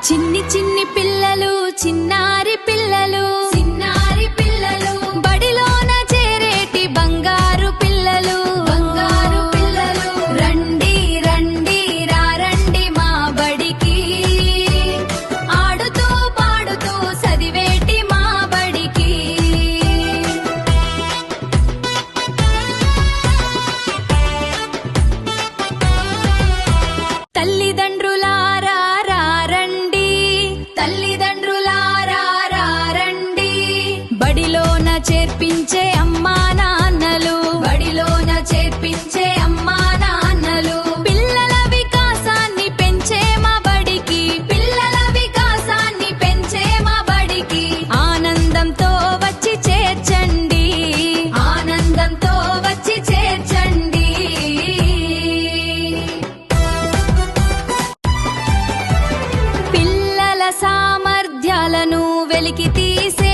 చిన్ని చిన్ని పిల్లలు చిన్నారి పిల్లలు చిన్నారి పిల్లలు బడిలోన చేరేటి బంగారు పిల్లలు బంగారు పిల్లలు రండి రండి రండి మా బడికి ఆడుతూ పాడుతూ చదివేటి మా బడికి తల్లిదండ్రులారా రండి తల్లిదండ్రులారా రండి బడిలోన చేర్పించే అమ్మా నాన్నలు బడిలోన చేర్పించే అమ్మా నాన్నలు పిల్లల వికాసాన్ని పెంచే మా బడికి పిల్లల వికాసాన్ని పెంచే మా బడికి ఆనందంతో వచ్చి చేర్చండి ఆనందంతో వచ్చి చేర్చండి పిల్లల సామర్థ్యాలను వెలికి తీసే